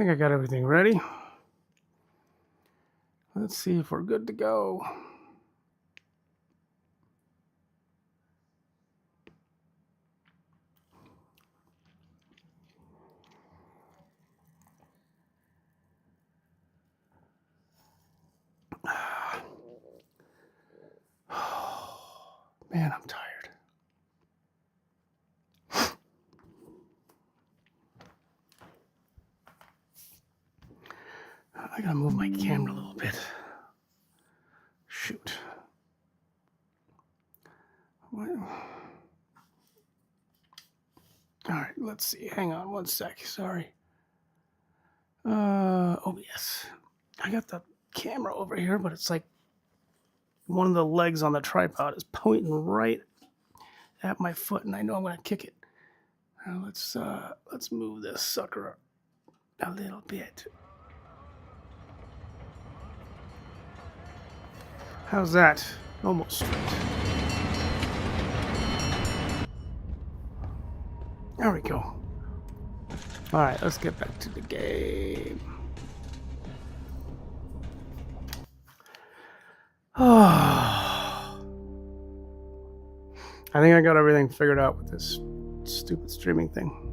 think I got everything ready. Let's see if we're good to go. Man, I'm tired. I gotta move my camera a little bit. Shoot. What? All right, let's see. Hang on one sec. Sorry. OBS. I got the camera over here, but it's like one of the legs on the tripod is pointing right at my foot, and I know I'm gonna kick it. Now let's move this sucker a little bit. How's that? Almost straight. There we go. All right, let's get back to the game. Oh, I think I got everything figured out with this stupid streaming thing.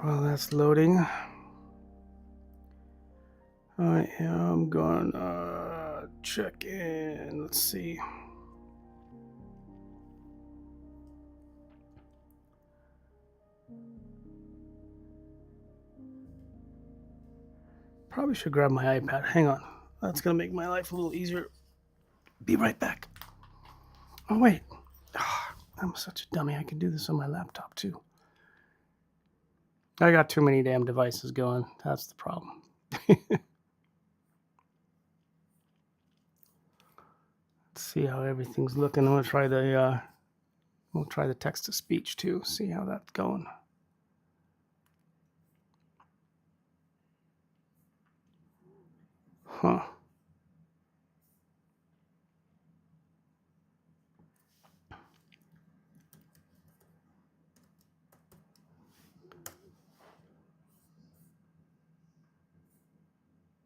Well, that's loading. I am gonna check in. Let's see. Probably should grab my iPad. Hang on. That's gonna make my life a little easier. Be right back. Oh, wait. I'm such a dummy. I can do this on my laptop, too. I got too many damn devices going. That's the problem. Let's see how everything's looking. I'm gonna try we'll try the text to speech too. See how that's going. Huh.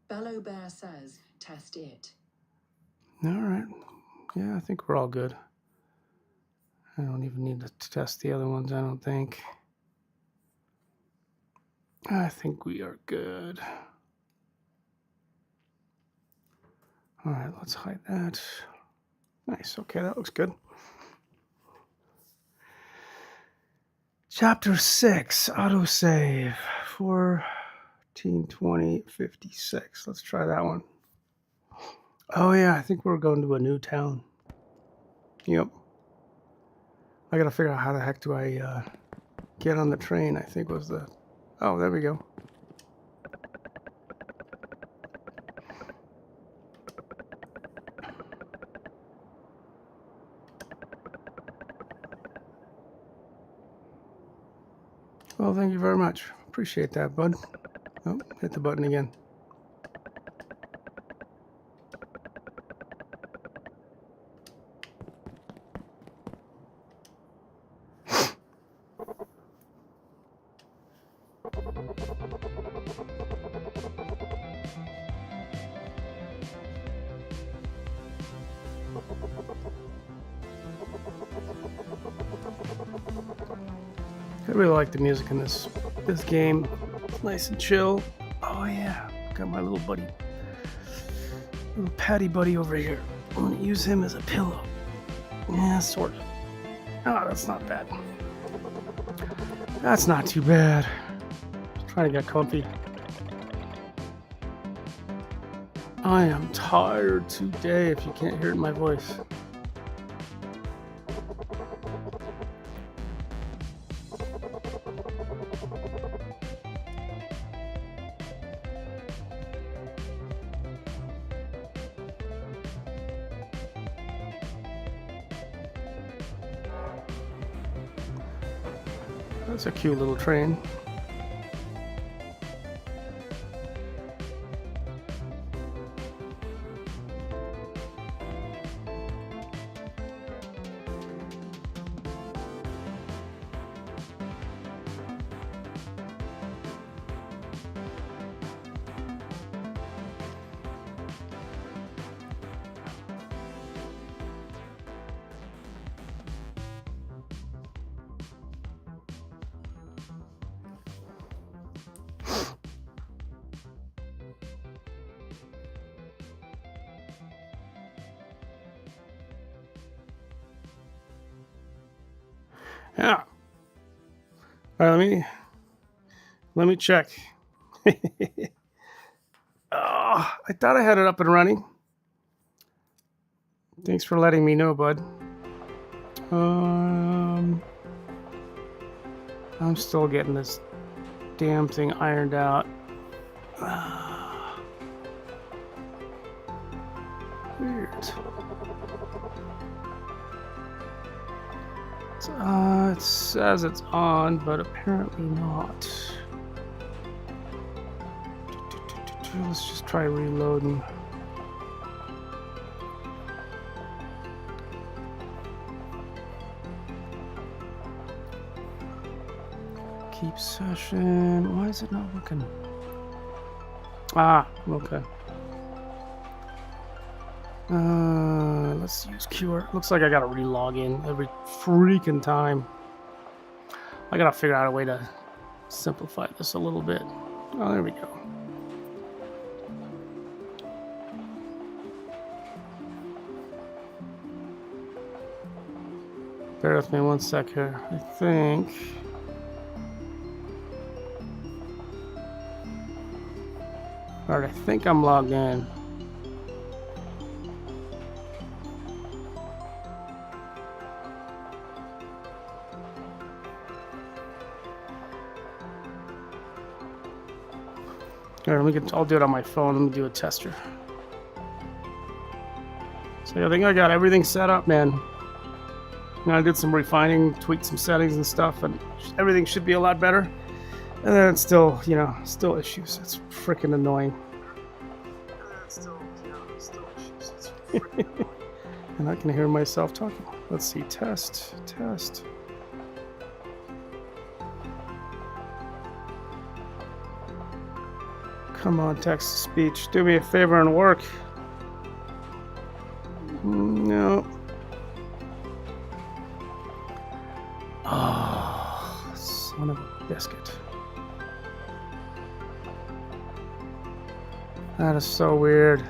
Bello Bear says, test it. All right. Yeah, I think we're all good. I don't even need to test the other ones, I don't think. I think we are good. All right, let's hide that. Nice. Okay, that looks good. Chapter 6, autosave, 14:20:56. Let's try that one. Oh, yeah, I think we're going to a new town. Yep. I gotta figure out how the heck do I get on the train, I think was the... Oh, there we go. Well, thank you very much. Appreciate that, bud. Oh, hit the button again. I really like the music in this game. It's nice and chill. Oh yeah, got my little buddy, little Patty buddy over here. I'm gonna use him as a pillow. Yeah, sort of. Oh, that's not bad. That's not too bad. Just trying to get comfy. I am tired today, if you can't hear it in my voice. That's a cute little train. Yeah. All right, let me check. I thought I had it up and running. Thanks for letting me know, bud. I'm still getting this damn thing ironed out. Weird. It says it's on, but apparently not. Let's just try reloading. Keep session. Why is it not working? Ah, okay. Let's use QR. Looks like I gotta re-log in every freaking time. I gotta figure out a way to simplify this a little bit. Oh, there we go. Bear with me 1 sec here. I think. All right, I think I'm logged in. Here, I'll do it on my phone. Let me do a tester. So I think I got everything set up, man. I did some refining, tweaked some settings and stuff, and everything should be a lot better. And then it's still, still issues. It's freaking annoying. Still issues. It's freaking annoying. And I can hear myself talking. Let's see, test. Come on, text to speech. Do me a favor and work. No. Oh, son of a biscuit. That is so weird.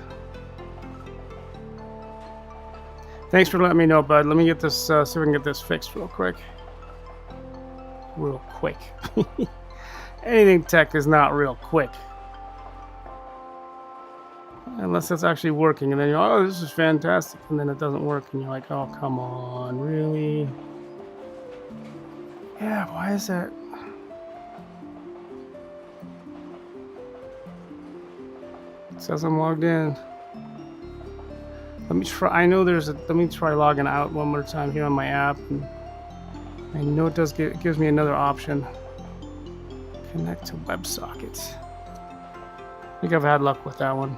Thanks for letting me know, bud. Let me get this, see if we can get this fixed real quick. Real quick. Anything tech is not real quick. Unless it's actually working, and then you're like, oh, this is fantastic, and then it doesn't work, and you're like, oh, come on, really? Yeah, why is that? It says I'm logged in. Let me try. I know let me try logging out one more time here on my app. And I know it gives me another option. Connect to WebSockets. I think I've had luck with that one.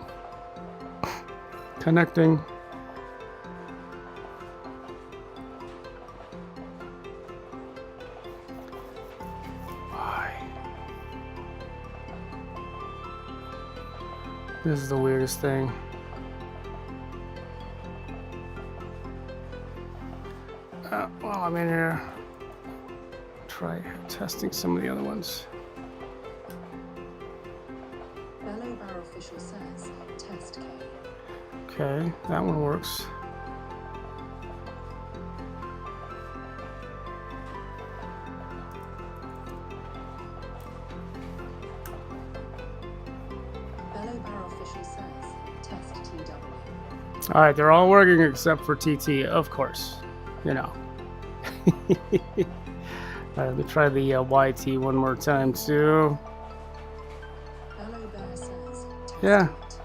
Connecting. Why? This is the weirdest thing. While I'm in here, try testing some of the other ones. Bello Bear official says test K. Okay, that one works. Bello Bear official says test TW. All right, they're all working except for TT, of course. All right, let me try the YT one more time too. Bello Bear says test Yeah. it.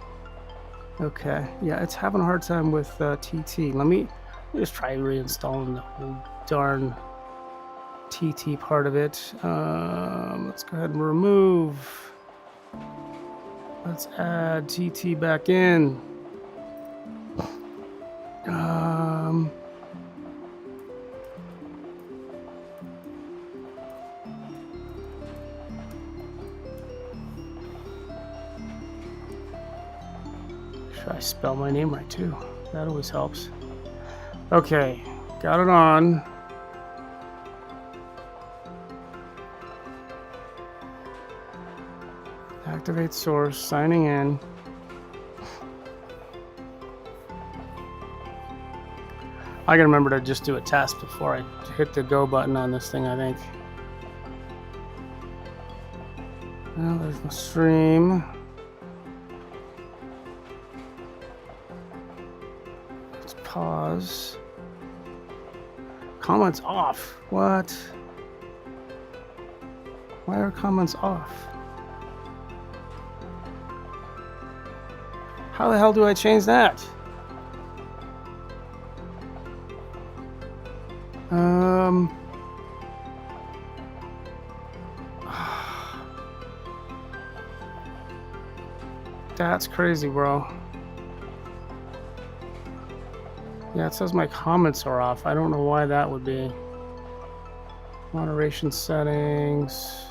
Okay. Yeah, it's having a hard time with TT. Let me just try reinstalling the whole darn TT part of it. Let's go ahead and remove. Let's add TT back in. Should I spell my name right too? That always helps. Okay, got it on. Activate source, signing in. I gotta remember to just do a test before I hit the go button on this thing, I think. Well, there's the stream. Let's pause. Comments off. What? Why are comments off? How the hell do I change that? That's crazy, bro. Yeah, it says my comments are off. I don't know why that would be. Moderation settings.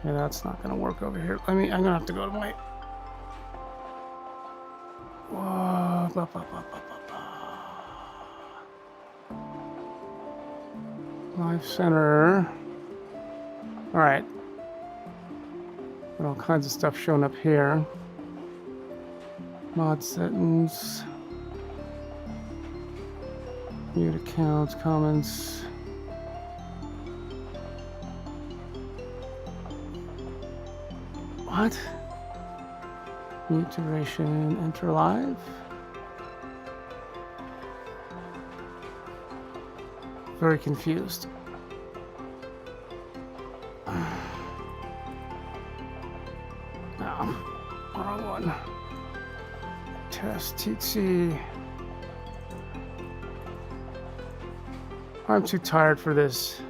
Yeah, that's not gonna work over here. I'm gonna have to go to my... Whoa. Live center. All right. Got all kinds of stuff showing up here. Mod settings. Mute accounts, comments. What? Mute duration, enter live. Very confused. No, wrong one. Test TT. I'm too tired for this.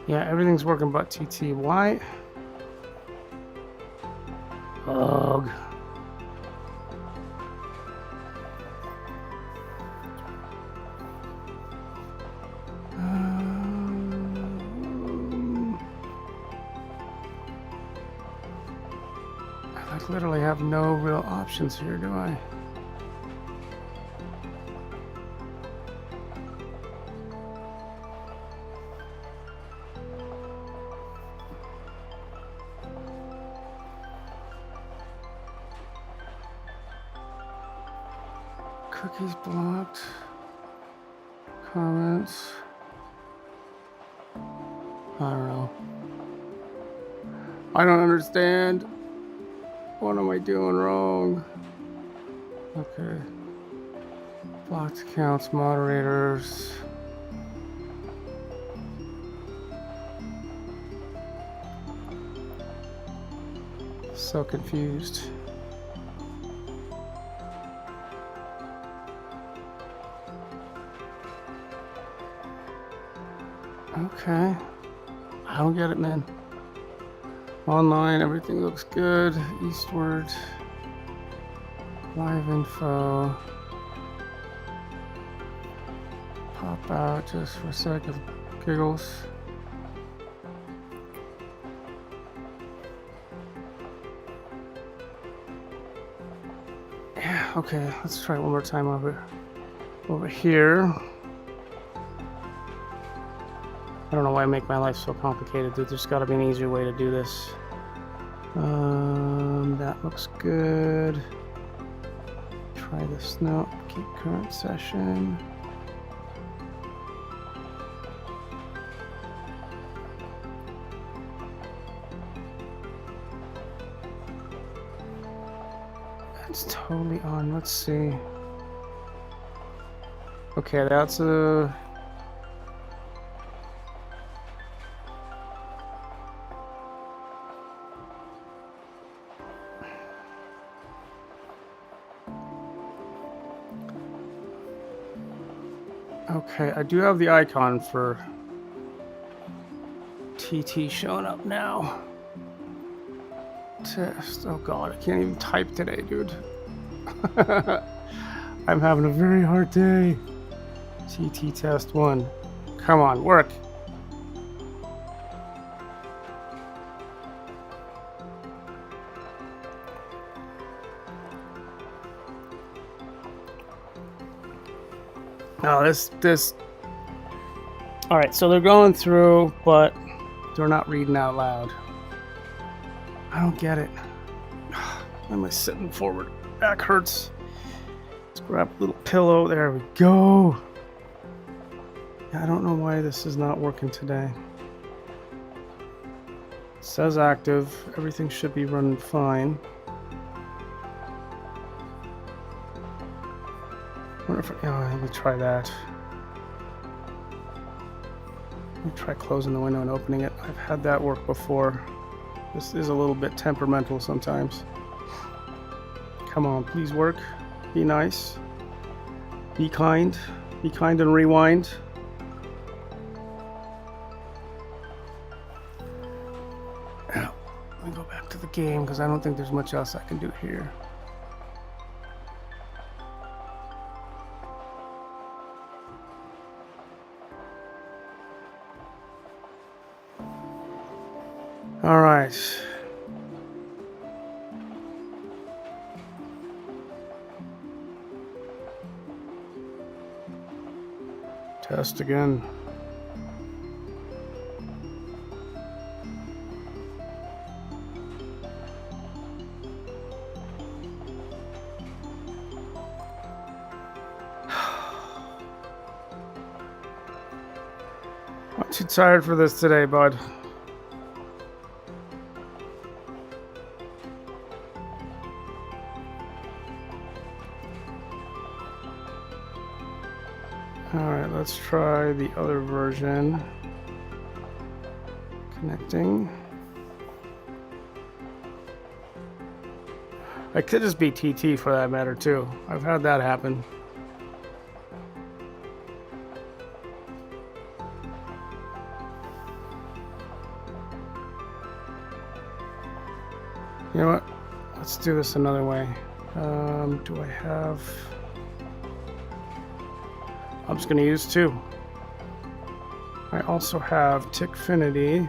Yeah, everything's working but TT. Why? Ugh. I literally have no real options here, do I? Cookies blocked. Comments. I don't know. I don't understand. What am I doing wrong? Okay. Blocked accounts, moderators. So confused. Okay. I don't get it, man. Online, everything looks good. Eastward. Live info. Pop out just for a sec of giggles. Yeah, okay, let's try it one more time over here. I don't know why I make my life so complicated, dude. There's gotta be an easier way to do this. That looks good. Try this note. Keep current session. That's totally on. Let's see. Okay, that's a... Okay, I do have the icon for TT showing up now. Test. Oh god, I can't even type today, dude. I'm having a very hard day. TT test 1. Come on, work. No, this. All right, so they're going through, but they're not reading out loud. I don't get it. Why am I sitting forward? Back hurts. Let's grab a little pillow. There we go. Yeah, I don't know why this is not working today. It says active. Everything should be running fine. Wonder if let me try that. Let me try closing the window and opening it. I've had that work before. This is a little bit temperamental sometimes. Come on, please work. Be nice. Be kind. Be kind and rewind. Now, let me go back to the game because I don't think there's much else I can do here. All right. Test again. I'm too tired for this today, bud. Alright, let's try the other version. Connecting. It could just be TT for that matter too. I've had that happen. You know what? Let's do this another way. Do I have... I'm just going to use 2. I also have Tickfinity.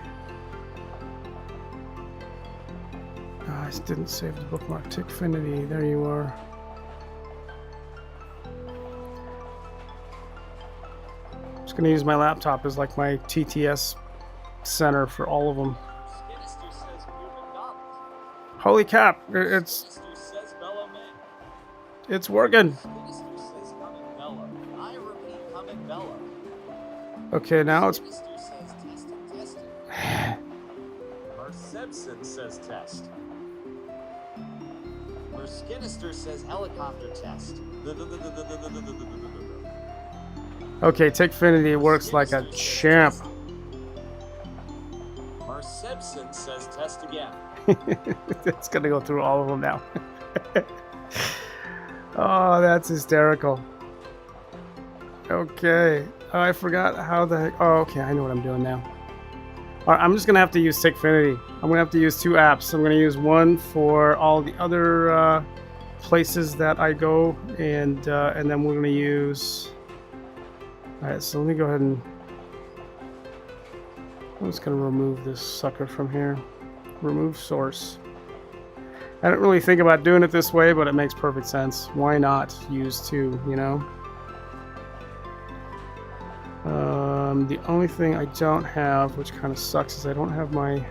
I didn't save the bookmark. Tickfinity, there you are. I'm just going to use my laptop as like my TTS center for all of them. Holy cap! It's working. Okay, now it's. Seb says test. Skinnister says helicopter test. Okay, Tickfinity works like a champ. Sebson says test again. It's gonna go through all of them now. Oh, that's hysterical. Okay, I forgot how the heck. Oh, okay, I know what I'm doing now. All right, I'm just gonna have to use Tickfinity. I'm gonna have to use 2 apps. I'm gonna use one for all the other places that I go, and then we're gonna use. All right, so let me go ahead and. I'm just gonna remove this sucker from here. Remove source. I didn't really think about doing it this way, but it makes perfect sense. Why not use 2, you know? The only thing I don't have, which kind of sucks, is I don't have my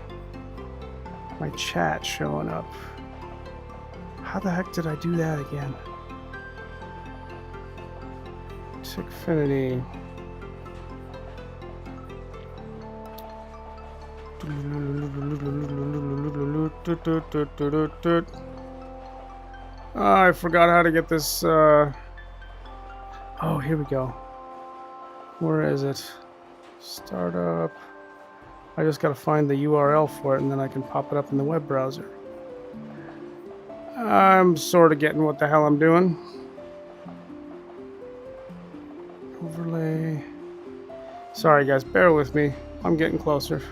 chat showing up. How the heck did I do that again? Tickfinity. Oh, I forgot how to get this. Oh, here we go. Where is it? Startup. I just gotta find the URL for it, and then I can pop it up in the web browser. I'm sort of getting what the hell I'm doing. Overlay. Sorry, guys, bear with me. I'm getting closer.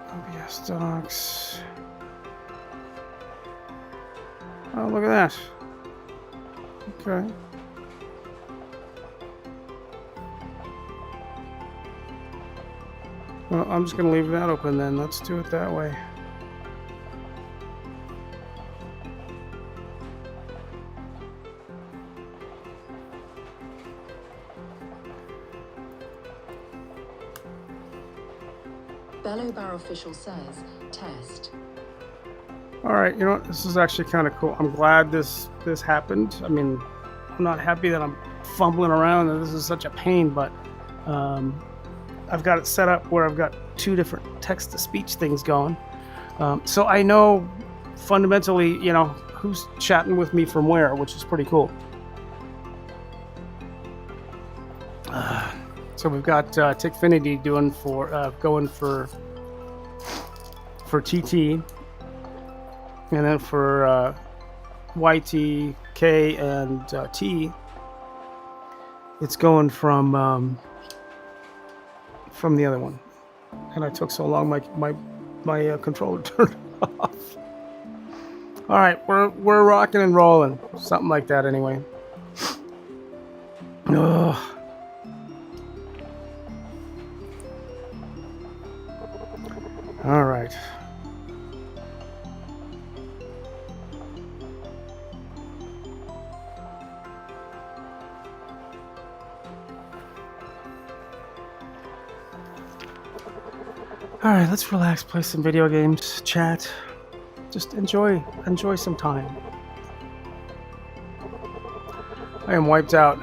OBS docs. Oh, look at that. Okay. Well, I'm just going to leave that open then. Let's do it that way. Bello Bear official says test. All right, you know what? This is actually kind of cool. I'm glad this happened. I mean, I'm not happy that I'm fumbling around and this is such a pain, but I've got it set up where I've got two different text-to-speech things going. So I know fundamentally, you know, who's chatting with me from where, which is pretty cool. So we've got Tickfinity doing going for TT, and then for YT, K, and T, it's going from the other one. And I took so long, my controller turned off. All right, we're rocking and rolling, something like that, anyway. Ugh. All right. All right, let's relax, play some video games, chat, just enjoy some time. I am wiped out.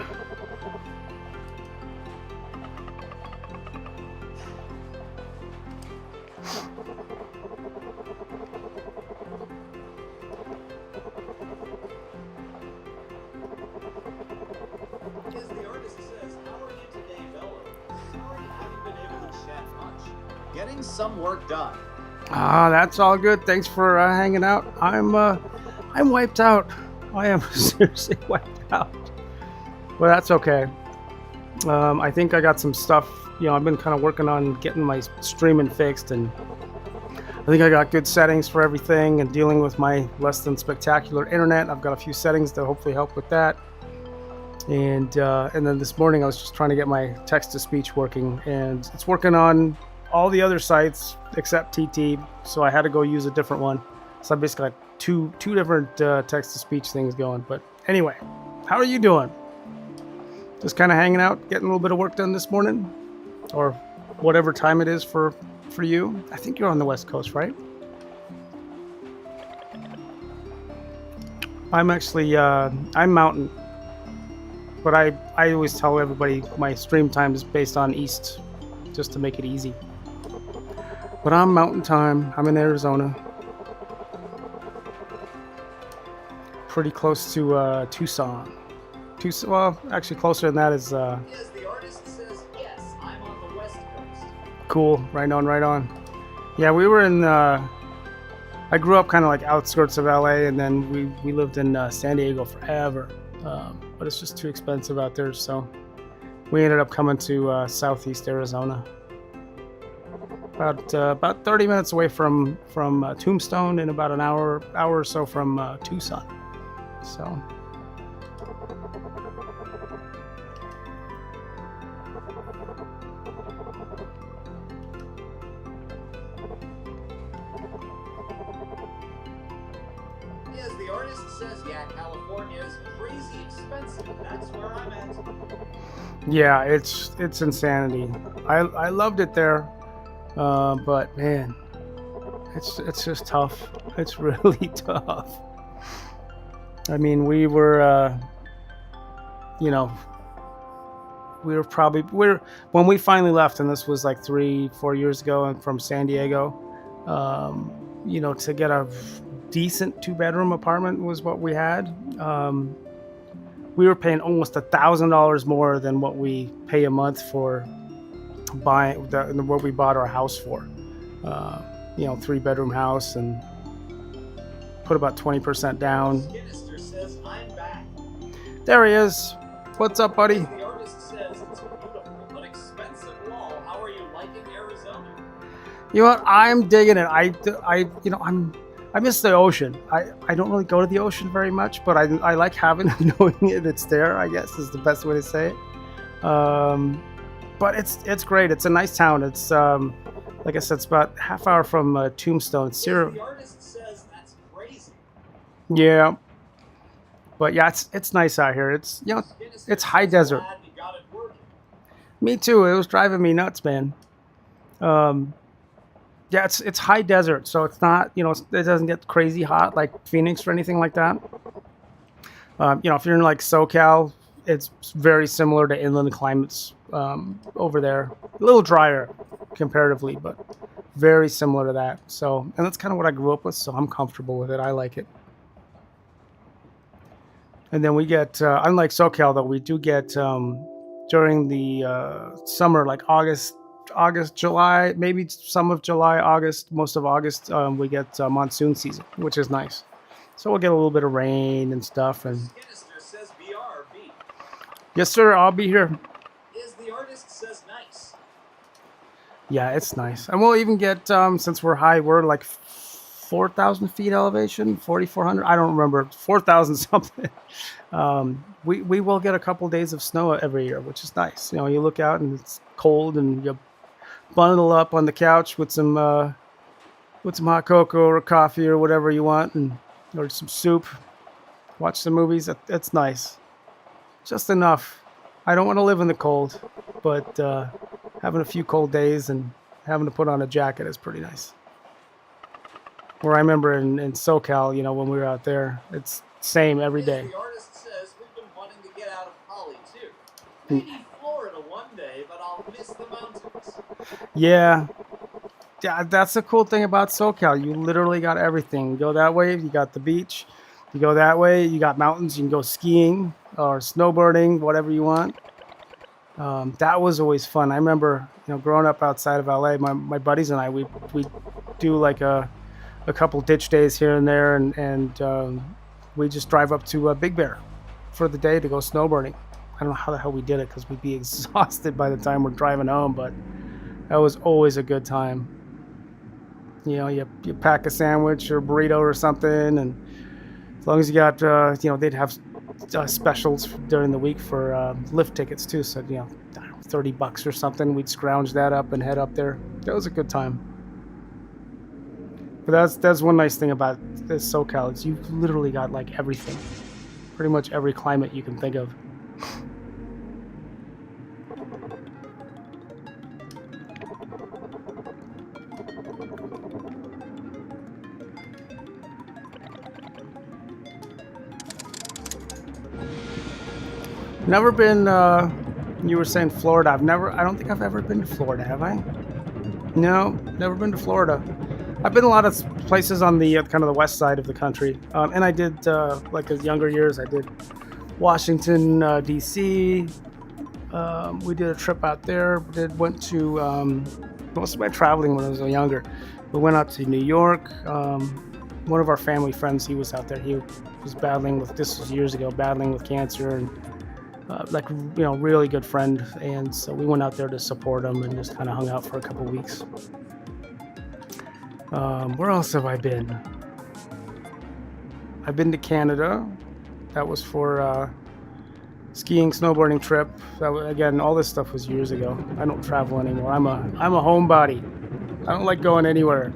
As the artist says, how are you today, Bello? Sorry I haven't been able to chat much. Getting some work done. Ah, that's all good. Thanks for hanging out. I'm wiped out. I am seriously wiped out. But that's okay. I think I got some stuff. You know, I've been kind of working on getting my streaming fixed, and I think I got good settings for everything, and dealing with my less than spectacular internet. I've got a few settings to hopefully help with that. And then this morning I was just trying to get my text-to-speech working, and it's working on all the other sites except TT, so I had to go use a different one. So I basically got two different text-to-speech things going. But anyway, how are you doing? Just kind of hanging out, getting a little bit of work done this morning, or whatever time it is for you. I think you're on the West Coast, right? I'm actually I'm Mountain, but I always tell everybody my stream time is based on East, just to make it easy. But I'm Mountain Time. I'm in Arizona, pretty close to Tucson. Well, actually closer than that is As the artist says, yes, I'm on the West Coast. cool. Right on, right on. Yeah, we were in. I grew up kind of like outskirts of LA, and then we lived in San Diego forever. But it's just too expensive out there, so we ended up coming to Southeast Arizona. About 30 minutes away from Tombstone, and about an hour or so from Tucson. So. As the artist says, yeah, California is crazy expensive. That's where I'm at. Yeah, it's insanity. I loved it there, but man, it's just tough. It's really tough. I mean, we were, you know, when we finally left, and this was like 3-4 years ago, and from San Diego, you know, to get a decent 2-bedroom apartment was what we had. We were paying almost $1,000 more than what we pay a month for what we bought our house for. You know, 3-bedroom house, and put about 20% down. Skinnester says, I'm back. There he is. What's up, buddy? As the artist says, it's a beautiful but expensive wall. How are you liking Arizona? You know what? I'm digging it. You know, I miss the ocean. I don't really go to the ocean very much, but I like having knowing it's there, I guess is the best way to say it. But it's great. It's a nice town. It's like I said, it's about half hour from Tombstone. It's The artist says that's crazy. Yeah, but yeah, it's nice out here. It's, you know, Skinnester it's high says, desert. glad you got it working. Me too. It was driving me nuts, man. Yeah, it's high desert, so it's not, it doesn't get crazy hot like Phoenix or anything like that. If you're in like SoCal, it's very similar to inland climates over there. A little drier comparatively, but very similar to that. So, and that's kind of what I grew up with, so I'm comfortable with it. I like it. And then we get, unlike SoCal, though, we do get during the summer, like August, July, maybe some of July, August, most of August, we get monsoon season, which is nice. So we'll get a little bit of rain and stuff. And Sinister says BRB. yes, sir, I'll be here. Is the artist says nice. Yeah, it's nice. And we'll even get, since we're high, we're like 4,000 feet elevation, 4,400. I don't remember, 4,000 something. We will get a couple days of snow every year, which is nice. You look out and it's cold, and you bundle up on the couch with some hot cocoa or coffee or whatever you want, or some soup. Watch some movies. That's nice. Just enough. I don't want to live in the cold, but having a few cold days and having to put on a jacket is pretty nice. Where I remember in SoCal, when we were out there, it's same every day. The artist says we've been wanting to get out of Cali too. Maybe Florida one day, but I'll miss the mountains. Yeah, that's the cool thing about SoCal. You literally got everything. You go that way, you got the beach. You go that way, you got mountains. You can go skiing or snowboarding, whatever you want. That was always fun. I remember, growing up outside of LA, my buddies and I, we do like a couple ditch days here and there, and we just drive up to Big Bear for the day to go snowboarding. I don't know how the hell we did it, because we'd be exhausted by the time we're driving home, but that was always a good time. You pack a sandwich or a burrito or something, and as long as you got, they'd have specials during the week for lift tickets too. So, $30 or something. We'd scrounge that up and head up there. That was a good time. But that's one nice thing about this SoCal, is you've literally got like everything. Pretty much every climate you can think of. Never been, you were saying Florida. I don't think I've ever been to Florida, have I? No, never been to Florida. I've been a lot of places on the kind of the west side of the country. And I did, like in younger years, I did Washington, D.C. We did a trip out there. Went to, most of my traveling when I was younger. We went out to New York. One of our family friends, he was out there. He was this was years ago, battling with cancer, and really good friend, and so we went out there to support him and just kind of hung out for a couple weeks. Where else have I been? I've been to Canada. That was for skiing, snowboarding trip. Again, all this stuff was years ago. I don't travel anymore. I'm a homebody. I don't like going anywhere.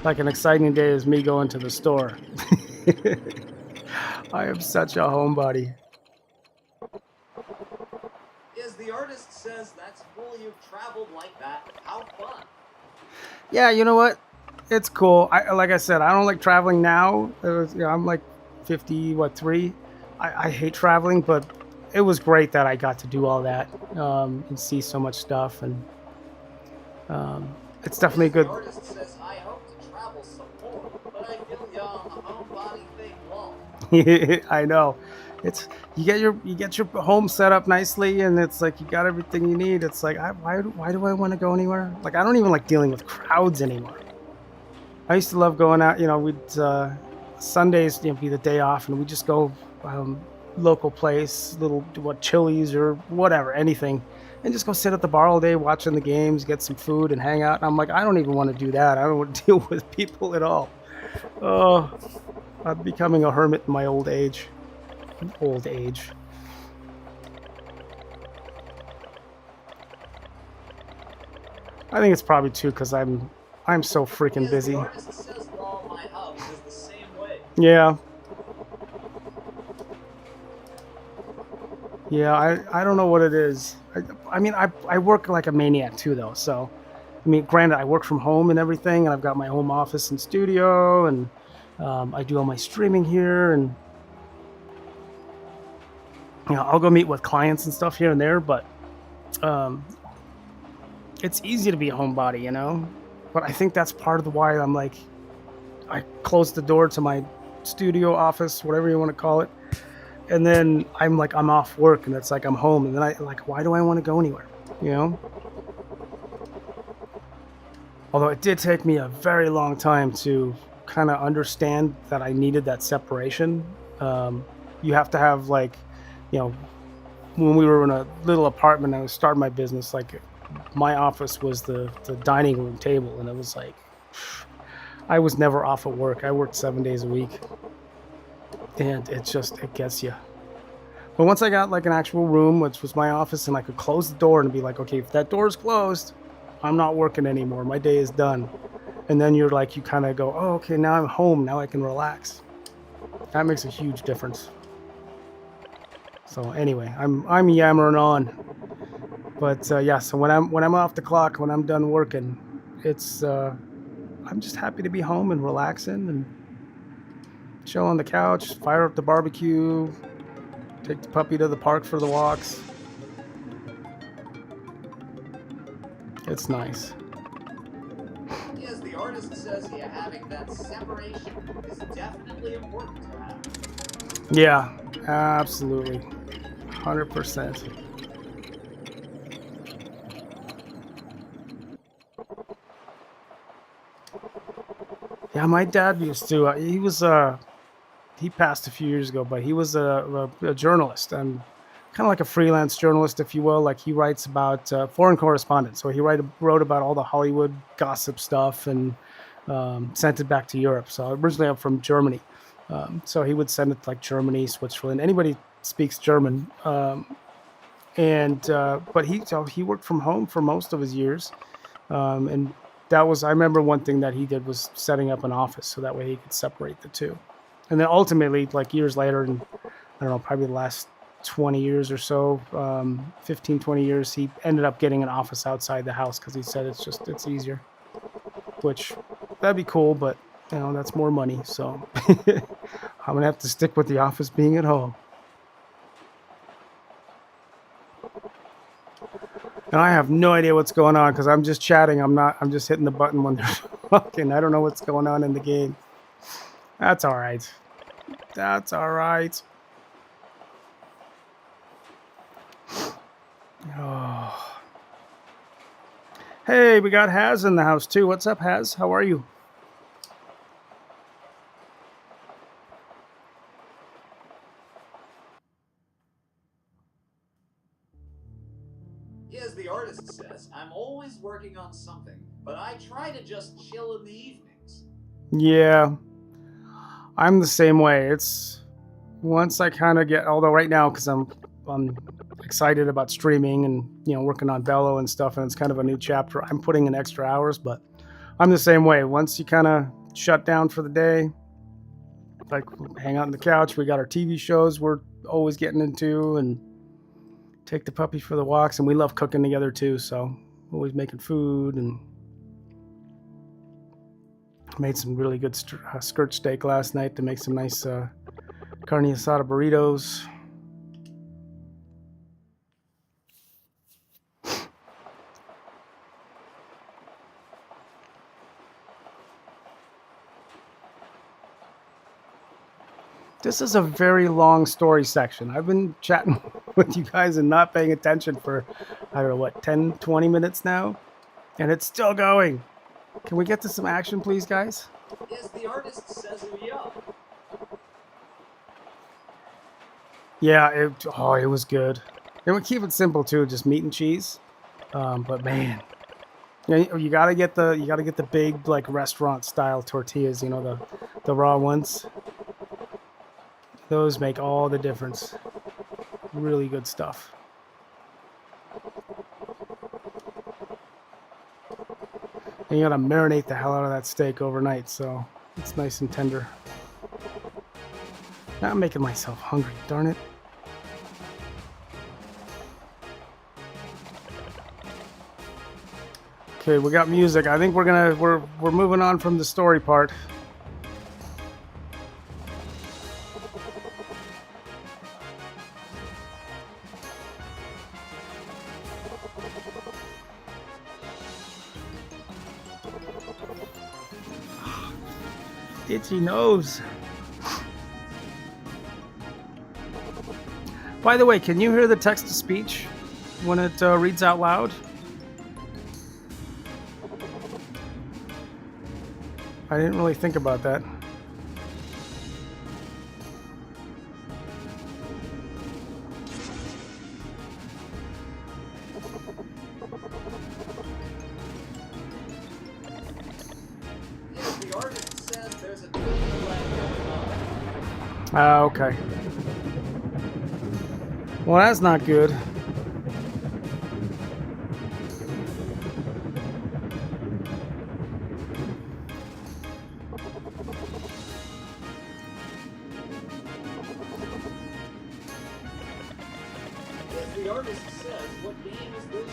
Like, an exciting day is me going to the store. I am such a homebody. As the artist says, that's cool you've traveled like that. How fun. Yeah, you know what? It's cool. Like I said, I don't like traveling now. I'm like 3. I hate traveling, but it was great that I got to do all that and see so much stuff. And it's definitely good. The artist says, I hope to travel some more, but I feel you on the homebody thing wall. I know. It's you get your home set up nicely, and it's like you got everything you need. It's like, why do I want to go anywhere? Like, I don't even like dealing with crowds anymore. I used to love going out. We'd Sundays, be the day off, and we just go local place, Chili's or whatever, anything, and just go sit at the bar all day watching the games, get some food, and hang out. And I'm like, I don't even want to do that. I don't want to deal with people at all. Oh, I'm becoming a hermit in my old age. I think it's probably too because I'm so freaking busy. The artist says, well, my house is the same way. Yeah. Yeah, I don't know what it is. I mean, I work like a maniac too, though. So I mean, granted, I work from home and everything, and I've got my home office and studio, and I do all my streaming here, and I'll go meet with clients and stuff here and there, but um, it's easy to be a homebody, But I think that's part of the why I'm like, I closed the door to my studio office, whatever you want to call it, and then I'm off work, and it's like I'm home, and then I like, why do I want to go anywhere, Although it did take me a very long time to kind of understand that I needed that separation. You have to have when we were in a little apartment, I was starting my business, like my office was the dining room table, and it was like, I was never off of work. I worked 7 days a week, and it gets you. But once I got like an actual room, which was my office, and I could close the door and be like, okay, if that door is closed, I'm not working anymore. My day is done. And then you kind of go, oh, okay, now I'm home. Now I can relax. That makes a huge difference. So anyway, I'm yammering on. But yeah, so when I'm off the clock, when I'm done working, it's I'm just happy to be home and relaxing and chill on the couch, fire up the barbecue, take the puppy to the park for the walks. It's nice. As the artist says, yeah, having that separation is definitely important to have. Yeah, absolutely. 100%. Yeah, my dad used to, he passed a few years ago, but he was a journalist, and kind of like a freelance journalist, if you will. Like, he writes about foreign correspondence. So he wrote about all the Hollywood gossip stuff and sent it back to Europe. So originally I'm from Germany. So he would send it to like Germany, Switzerland, anybody speaks German. But he worked from home for most of his years. And I remember one thing that he did was setting up an office so that way he could separate the two. And then ultimately, like years later, and I don't know, probably the last 20 years or so, 15, 20 years, he ended up getting an office outside the house because he said it's easier. Which, that'd be cool, but, that's more money. So I'm going to have to stick with the office being at home. And I have no idea what's going on because I'm just chatting. I'm just hitting the button when they're talking. I don't know what's going on in the game. That's all right. That's all right. Oh. Hey, we got Haz in the house too. What's up, Haz? How are you? As the artist says, I'm always working on something, but I try to just chill in the evenings. Yeah, I'm the same way. It's once I kind of get, although right now, because I'm excited about streaming and working on Bello and stuff, and it's kind of a new chapter. I'm putting in extra hours, but I'm the same way. Once you kind of shut down for the day, like hang out on the couch, we got our TV shows we're always getting into, and take the puppy for the walks, and we love cooking together too. So always making food, and made some really good skirt steak last night to make some nice carne asada burritos. This is a very long story section. I've been chatting with you guys and not paying attention for, I don't know, what, 10, 20 minutes now? And it's still going. Can we get to some action, please, guys? As the artist says, yeah. Yeah, it was good. And we keep it simple too, just meat and cheese. But man, you gotta get the big like restaurant style tortillas. The raw ones. Those make all the difference. Really good stuff. And you gotta marinate the hell out of that steak overnight so it's nice and tender. Now I'm making myself hungry, darn it. Okay, we got music. I think we're moving on from the story part. Itchy nose. By the way, can you hear the text-to-speech when it reads out loud? I didn't really think about that. Yes, the artist says there's a delay going on. Ah, okay. Well, that's not good. Yes, the artist says, what game is this?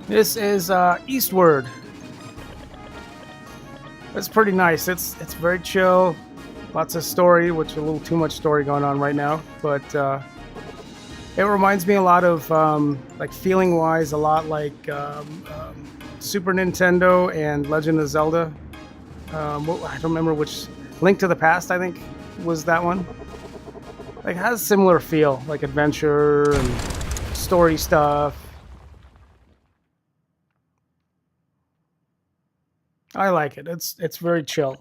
This is Eastward. It's pretty nice. It's very chill. Lots of story, which is a little too much story going on right now, but it reminds me a lot of like feeling-wise, a lot like Super Nintendo and Legend of Zelda. I don't remember which. Link to the Past, I think, was that one. Like, it has a similar feel, like adventure and story stuff. I like it. It's very chill.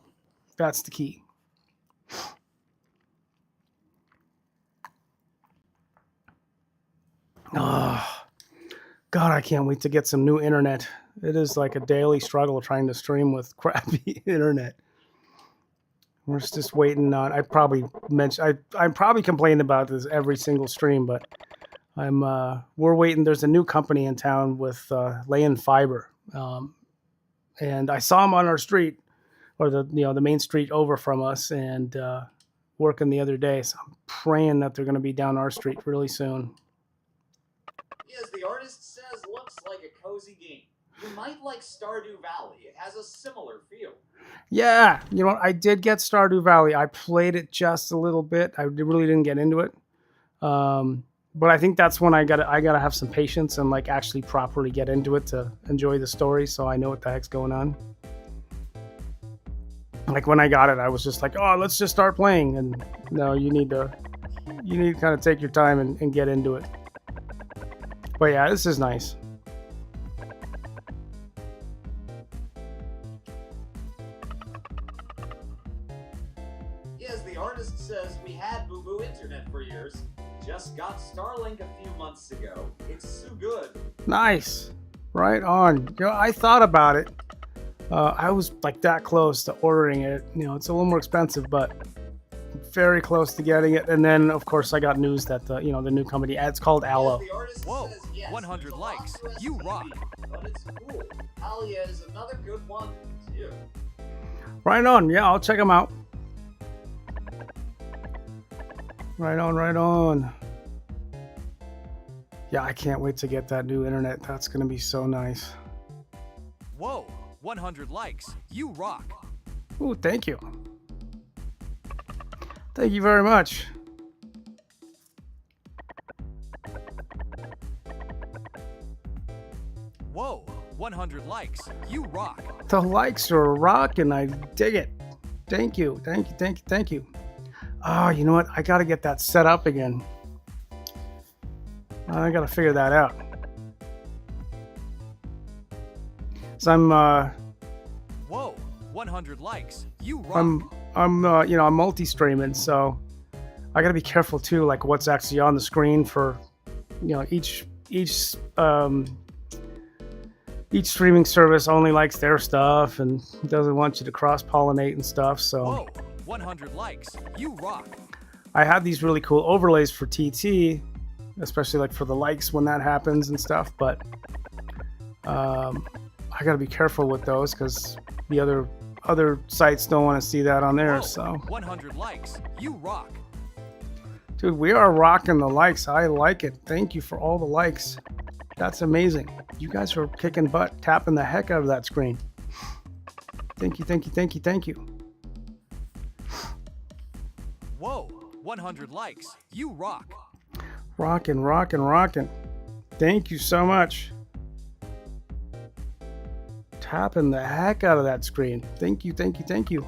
That's the key. Oh, God, I can't wait to get some new internet. It is like a daily struggle trying to stream with crappy internet. We're just waiting on. I probably mentioned. I'm probably complaining about this every single stream, but we're waiting. There's a new company in town with laying fiber, and I saw them on our street, or the main street over from us, and working the other day. So I'm praying that they're going to be down our street really soon. Yes, the artist says looks like a cozy game. You might like Stardew Valley. It has a similar feel. Yeah, you know what? I did get Stardew Valley. I played it just a little bit. I really didn't get into it. But I think that's when I gotta have some patience and like actually properly get into it to enjoy the story, so I know what the heck's going on. Like when I got it, I was just like, oh, let's just start playing. And no, you need to kind of take your time and get into it. But yeah, this is nice. Yes, the artist says we had boo-boo internet for years. Just got Starlink a few months ago. It's so good. Nice. Right on. You know, I thought about it. I was like that close to ordering it. You know, it's a little more expensive, but very close to getting it. And then, of course, I got news that the new company. It's called Allo. Yes, the artist Whoa, says yes, 100 there's a likes. lot to You SPV, rock. But it's cool. Alia is another good one too. Right on. Yeah, I'll check them out. Right on. Right on. Yeah, I can't wait to get that new internet. That's going to be so nice. Whoa, 100 likes. You rock. Ooh, thank you. Thank you very much. Whoa, 100 likes. You rock. The likes are rocking. I dig it. Thank you. Thank you. Thank you. Thank you. Oh, you know what? I got to get that set up again. I got to figure that out. So I'm Whoa, 100 likes. You rock. I'm multi-streaming, so I got to be careful too, like what's actually on the screen for, each streaming service only likes their stuff and doesn't want you to cross-pollinate and stuff. So Whoa, 100 likes. You rock. I have these really cool overlays for TT, especially like for the likes when that happens and stuff. But I got to be careful with those because the other sites don't want to see that on there. Whoa, So 100 likes. You rock. dude, we are rocking the likes. I like it. Thank you for all the likes. That's amazing. You guys are kicking butt, tapping the heck out of that screen. Thank you, thank you, thank you, thank you. Whoa, 100 likes. You rock. Rockin', rockin', rockin'. Thank you so much. Tapping the heck out of that screen. Thank you, thank you, thank you.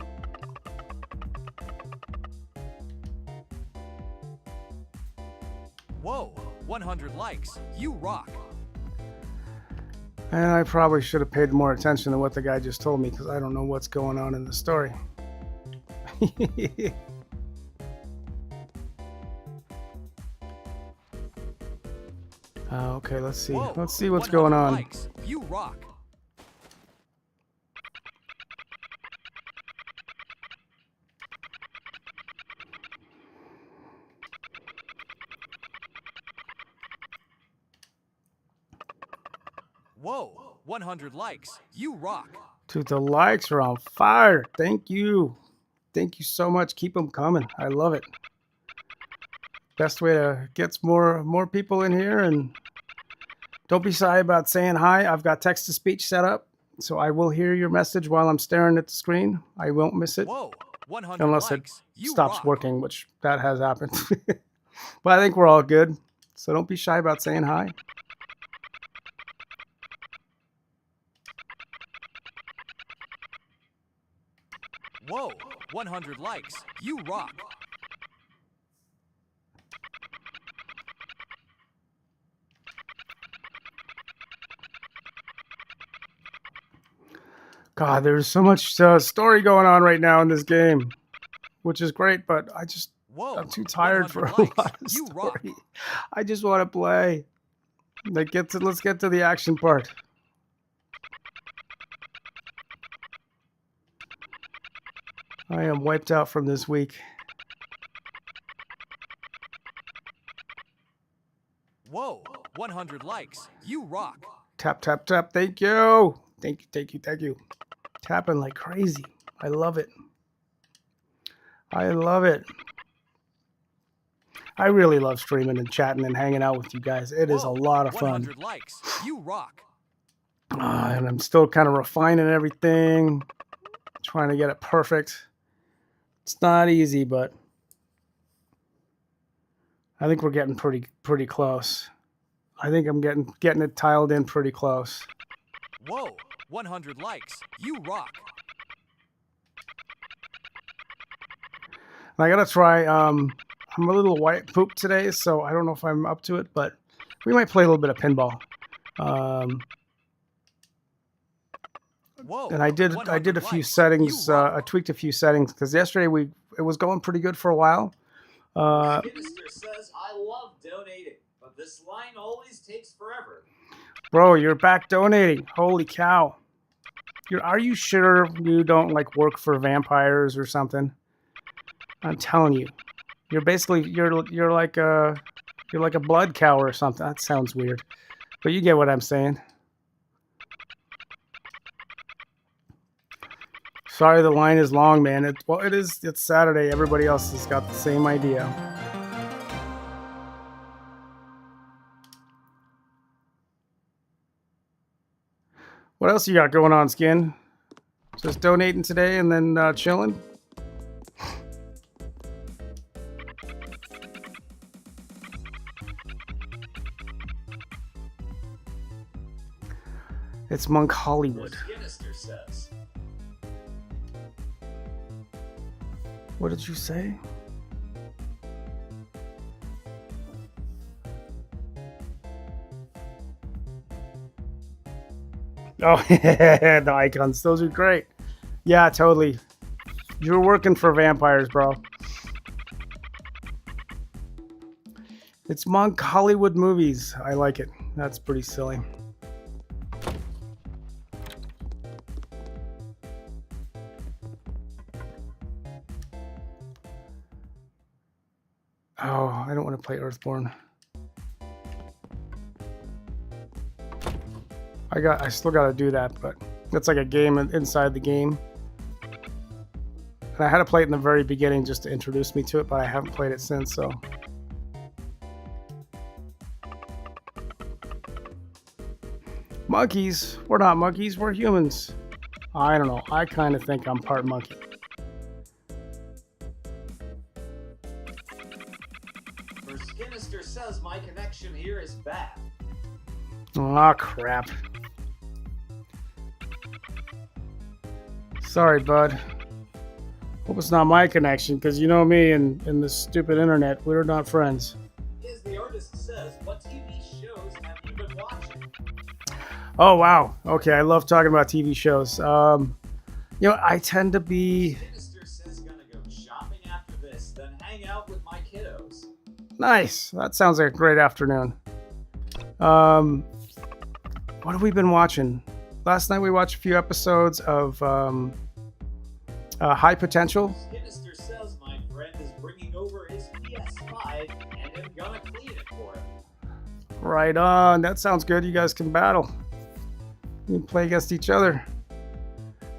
Whoa, 100 likes. You rock. And I probably should have paid more attention to what the guy just told me because I don't know what's going on in the story. Okay, let's see. Whoa, Let's see what's going 100 on. Likes. You rock. Whoa, 100 likes. You rock. Dude, the likes are on fire. Thank you. Thank you so much. Keep them coming. I love it. Best way to get more people in here, and don't be shy about saying hi. I've got text to speech set up, so I will hear your message while I'm staring at the screen. I won't miss it. Whoa, 100 Unless likes. it You stops rock. working, which that has happened. But I think we're all good. So don't be shy about saying hi. Whoa, 100 likes. You rock. God, there's so much story going on right now in this game, which is great, but Whoa, I'm too tired for a 100 likes. lot of You rock. story. I just want to play. Let's get to the action part. I am wiped out from this week. Whoa, 100 likes. You rock. Tap, tap, tap. Thank you. Thank you, thank you, thank you. Tapping like crazy. I love it. I love it. I really love streaming and chatting and hanging out with you guys. It is a Whoa, lot of fun. 100 likes. You rock. And I'm still kind of refining everything, trying to get it perfect. It's not easy, but I think we're getting pretty close. I think I'm getting it tiled in pretty close. Whoa, 100 likes. You rock. And I gotta try. I'm a little white poop today, so I don't know if I'm up to it, but we might play a little bit of pinball. Whoa, And I did a 100 few likes. settings. You rock. I tweaked a few settings because yesterday it was going pretty good for a while. Minister says, I love donating, but this line always takes forever. Bro, you're back donating. Holy cow! Are you sure you don't like work for vampires or something? I'm telling you, you're basically you're like a blood cow or something. That sounds weird, but you get what I'm saying. Sorry, the line is long, man. It's Saturday. Everybody else has got the same idea. What else you got going on, Skin? Just donating today and then chilling? It's Monk Hollywood. Minister says. What did you say? Oh, the icons. Those are great. Yeah, totally. You're working for vampires, bro. It's Monk Hollywood Movies. I like it. That's pretty silly. Oh, I don't want to play Earthborn. I still got to do that, but that's like a game inside the game. And I had to play it in the very beginning just to introduce me to it, but I haven't played it since, so. Monkeys? We're not monkeys, we're humans. I don't know. I kind of think I'm part monkey. Skinnister says my connection here is bad. Aw, crap. Sorry, bud. Hope it's not my connection, because you know me and this stupid internet, we're not friends. Is the artist says, what TV shows have you been watching? Oh, wow. Okay, I love talking about TV shows. You know, I tend to be... Skinnister says gonna go shopping after this, then hang out with my kiddos. Nice. That sounds like a great afternoon. What have we been watching? Last night we watched a few episodes of High Potential. Skinnister says my friend is bringing over his PS5 and I'm gonna clean it for him. Right on. That sounds good. You guys can battle. You can play against each other.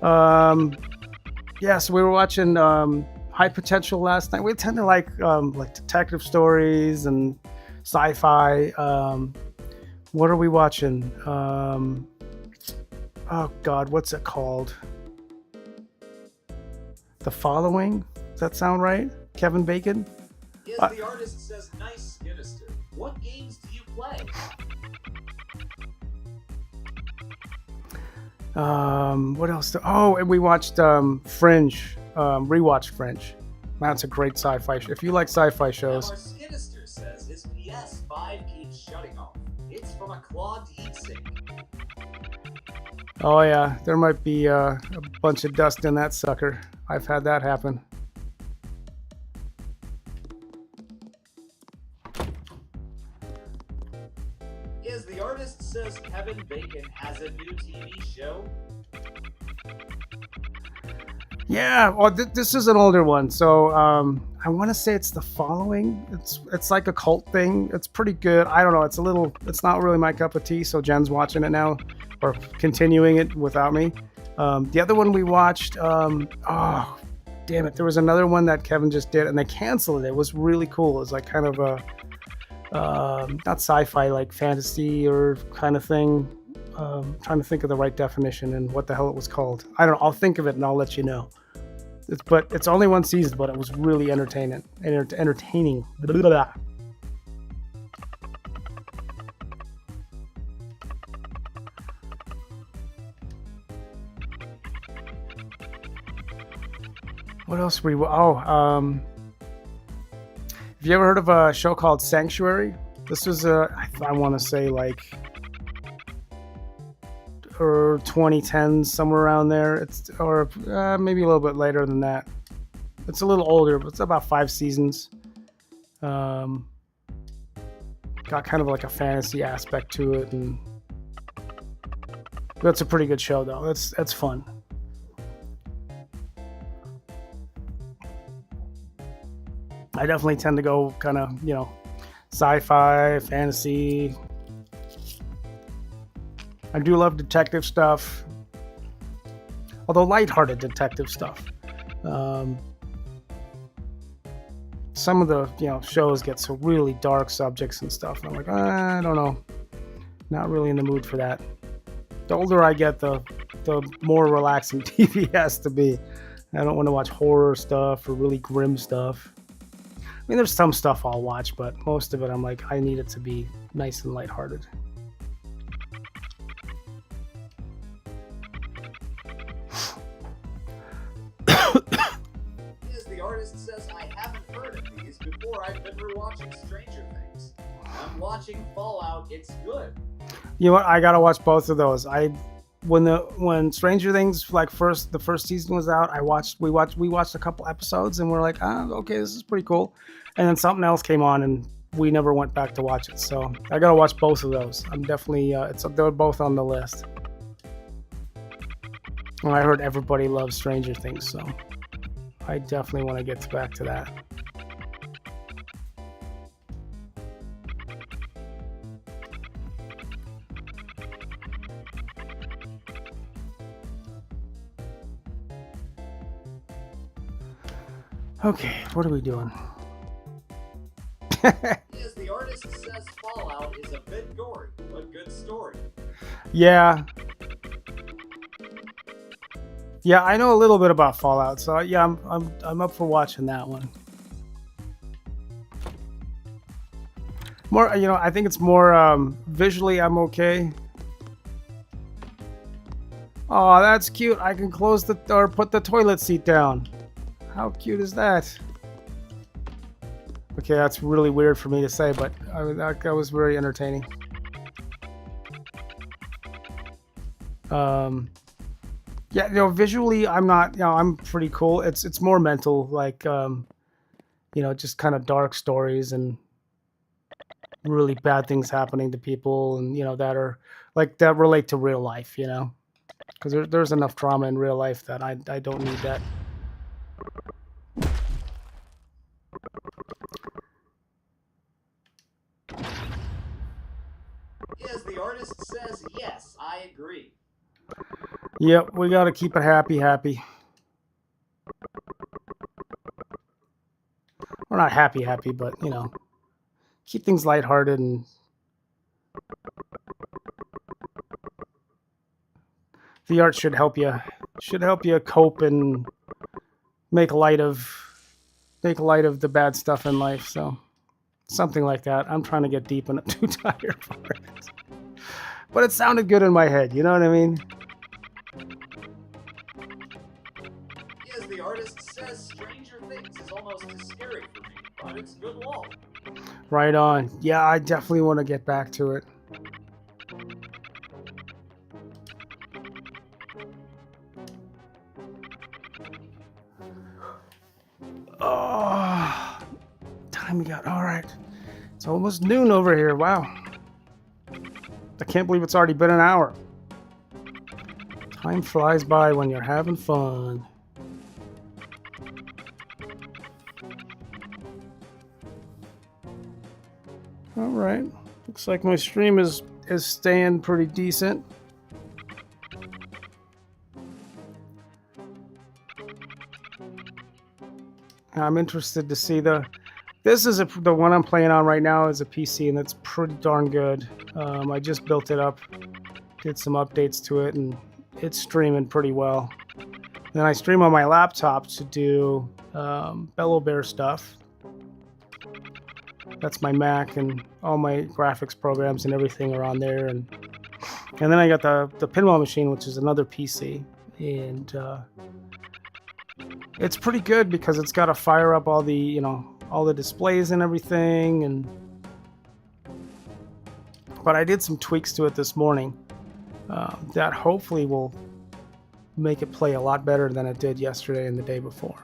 Yeah, so we were watching High Potential last night. We tend to like detective stories and sci-fi. What are we watching? Oh God, what's it called? The Following? Does that sound right? Kevin Bacon? Is the artist says nice, Skinnister. What games do you play? What else? Oh, and we watched Fringe. Rewatched Fringe. That's a great sci-fi show. If you like sci-fi shows. Now our Skinnister says his PS5 keeps shutting off. It's from a clogged heatsink. Oh yeah, there might be a bunch of dust in that sucker. I've had that happen. Is the artist says Kevin Bacon has a new TV show? Yeah, well, this is an older one, so I want to say it's The Following. It's like a cult thing. It's pretty good. I don't know. It's not really my cup of tea. So Jen's watching it now, or continuing it without me. The other one we watched, oh, damn it, there was another one that Kevin just did, and they canceled it. It was really cool. It was like kind of a not sci-fi, like fantasy or kind of thing. Trying to think of the right definition and what the hell it was called. I don't know. I'll think of it and I'll let you know. But it's only one season, but it was really entertaining. Entertaining. Blah, blah, blah. What else were we? Oh, have you ever heard of a show called Sanctuary? This was I want to say like or 2010, somewhere around there. Or maybe a little bit later than that. It's a little older, but it's about 5 seasons. Got kind of like a fantasy aspect to it, and that's a pretty good show though. That's fun. I definitely tend to go kind of, sci-fi, fantasy. I do love detective stuff, although lighthearted detective stuff. Some of the shows get so really dark subjects and stuff. And I'm like, I don't know, not really in the mood for that. The older I get, the more relaxing TV has to be. I don't want to watch horror stuff or really grim stuff. I mean, there's some stuff I'll watch, but most of it I'm like, I need it to be nice and lighthearted. The artist says I haven't heard of these before. I've been rewatching Stranger Things. I'm watching Fallout. It's good. You know what? I gotta watch both of those. When Stranger Things the first season was out, we watched a couple episodes and we're like, okay, this is pretty cool. And then something else came on and we never went back to watch it. So I gotta watch both of those. I'm definitely they're both on the list. Well, I heard everybody loves Stranger Things, so I definitely want to get back to that. Okay, what are we doing? Yes, the artist says Fallout is a bit gory, but good story. Yeah. Yeah, I know a little bit about Fallout, so yeah, I'm up for watching that one. More, I think it's more visually I'm okay. Oh, that's cute. I can close or put the toilet seat down. How cute is that? Okay, that's really weird for me to say, but that was very entertaining. Yeah, visually I'm not, I'm pretty cool. It's more mental, like, just kind of dark stories and really bad things happening to people, and that are like that relate to real life, because there's enough drama in real life that I don't need that. As the artist says, yes, I agree. Yep, we got to keep it happy. We're not happy, but keep things lighthearted, and the art should help you cope and make light of the bad stuff in life. So something like that. I'm trying to get deep and I'm too tired for it. But it sounded good in my head, you know what I mean? As the artist says, Stranger Things is almost as scary for me, but it's good lol. Right on. Yeah, I definitely want to get back to it. Oh, time we got. All right. It's almost noon over here. Wow. I can't believe it's already been an hour. Time flies by when you're having fun. All right. Looks like my stream is staying pretty decent. I'm interested to see this is the one I'm playing on right now is a PC, and it's pretty darn good. I just built it up, did some updates to it, and it's streaming pretty well. Then I stream on my laptop to do Bello Bear stuff. That's my Mac, and all my graphics programs and everything are on there. And then I got the pinball machine, which is another PC, and it's pretty good because it's got to fire up all the all the displays and everything. But I did some tweaks to it this morning that hopefully will make it play a lot better than it did yesterday and the day before.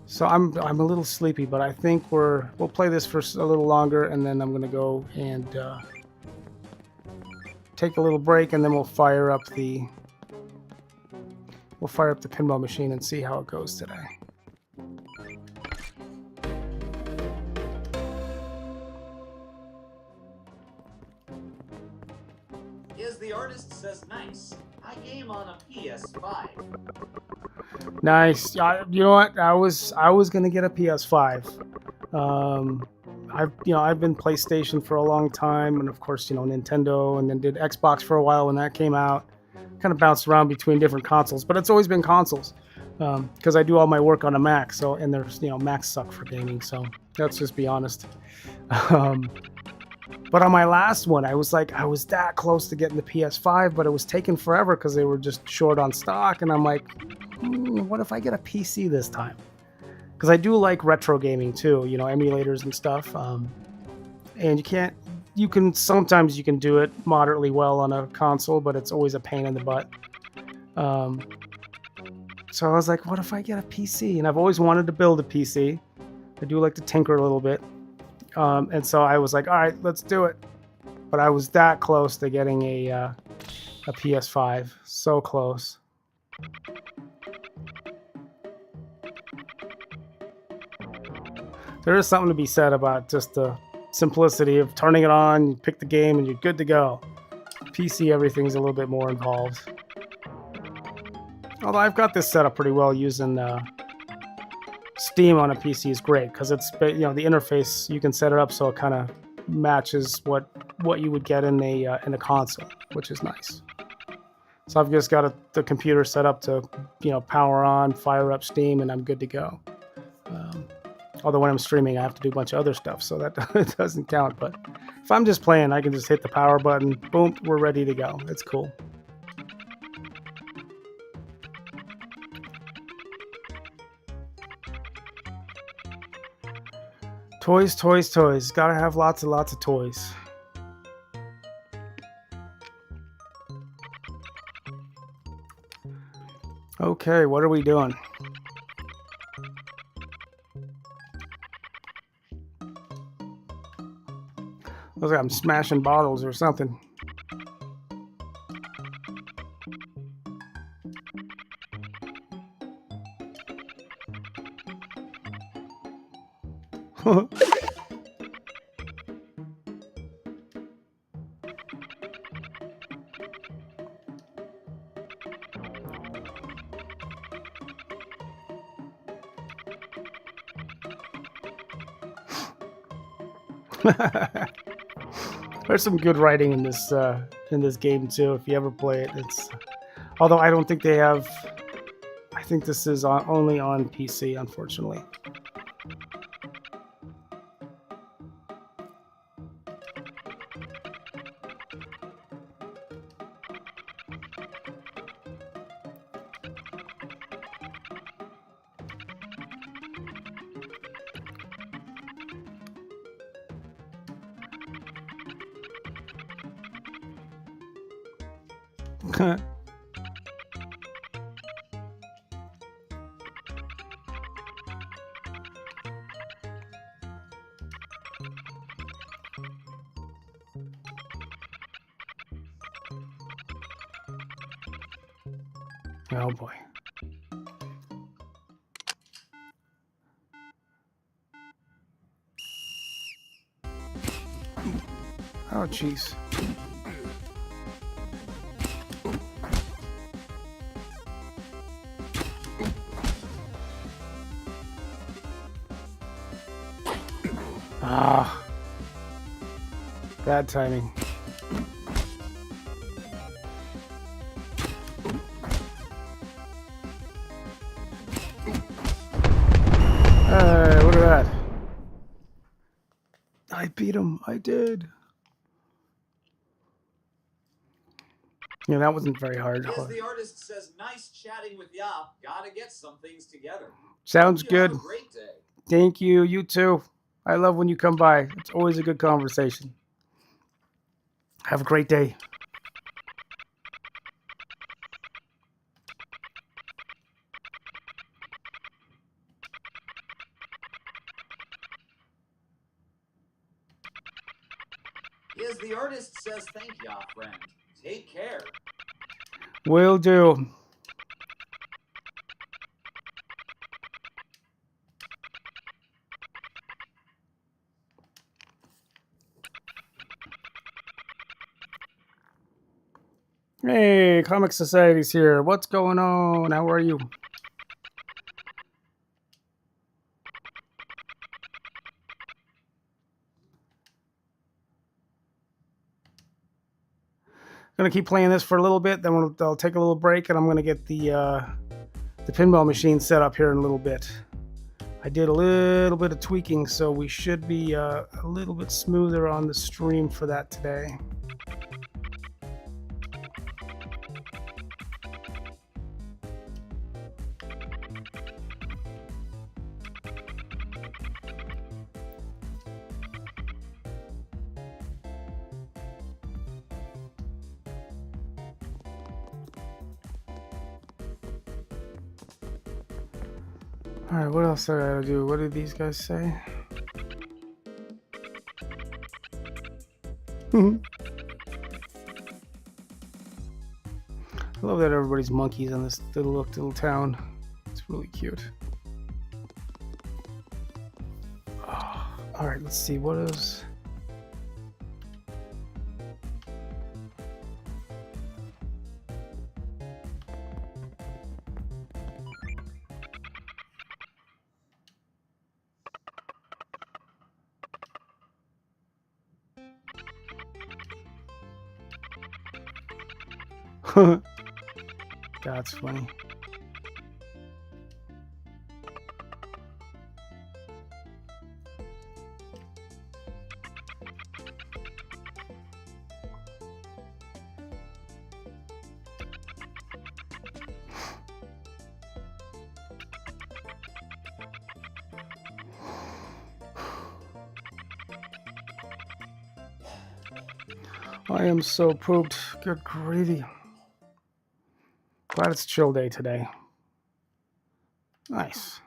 So I'm a little sleepy, but I think we'll play this for a little longer, and then I'm gonna go and take a little break, and then we'll fire up the pinball machine and see how it goes today. As the artist says, nice. I game on a PS5. Nice. You know what? I was gonna get a PS5. I've been PlayStation for a long time, and of course Nintendo, and then did Xbox for a while when that came out. Kind of bounced around between different consoles, but it's always been consoles because I do all my work on a Mac. So, and there's Macs suck for gaming, so let's just be honest. But on my last one, I was that close to getting the PS5, but it was taking forever because they were just short on stock. And I'm like, what if I get a PC this time? Because I do like retro gaming too, emulators and stuff. And sometimes you can do it moderately well on a console, but it's always a pain in the butt. So I was like, what if I get a PC? And I've always wanted to build a PC. I do like to tinker a little bit. And so I was like, all right, let's do it. But I was that close to getting a PS5. So close. There is something to be said about just the simplicity of turning it on, you pick the game, and you're good to go. PC, everything's a little bit more involved. Although I've got this set up pretty well using Steam on a PC is great because it's the interface, you can set it up so it kind of matches what you would get in a console, which is nice. So I've just got the computer set up to, power on, fire up Steam, and I'm good to go. Although when I'm streaming, I have to do a bunch of other stuff, so that doesn't count. But if I'm just playing, I can just hit the power button, boom, we're ready to go. It's cool. Toys, toys, toys. Gotta have lots and lots of toys. Okay, what are we doing? Looks like I'm smashing bottles or something. There's some good writing in this game too. If you ever play it, although I don't think they have. I think this is only on PC, unfortunately. Oh boy. Oh jeez. Ah. Bad timing. Look at that. I beat him. I did. Yeah, that wasn't very hard. As the artist says, nice chatting with ya. Gotta get some things together. Sounds You good. Have a great day. Thank you. You too. I love when you come by. It's always a good conversation. Have a great day. As the artist says, thank ya, friend. Take care. Will do. Hey, Comic Society's here. What's going on? How are you? Gonna keep playing this for a little bit, then I'll take a little break, and I'm gonna get the pinball machine set up here in a little bit. I did a little bit of tweaking, so we should be a little bit smoother on the stream for that today. Alright, what else do I gotta do? What did these guys say? I love that everybody's monkeys in this little town. It's really cute. Oh, alright, let's see. What is... That's funny. I am so pooped. Good gravy. Glad it's chill day today. Nice.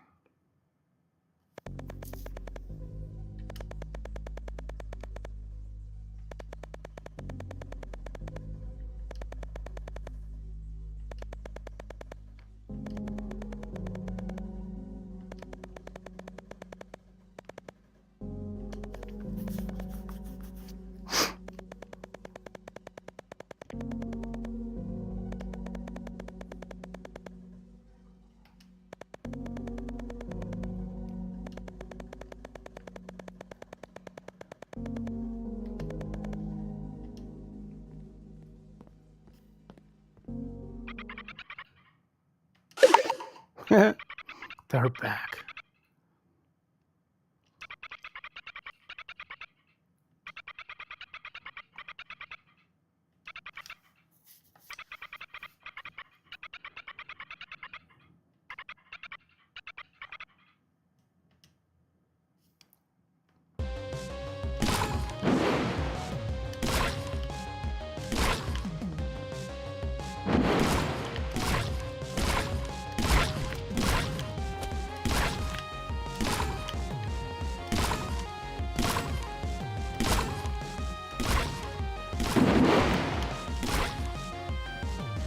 They're back.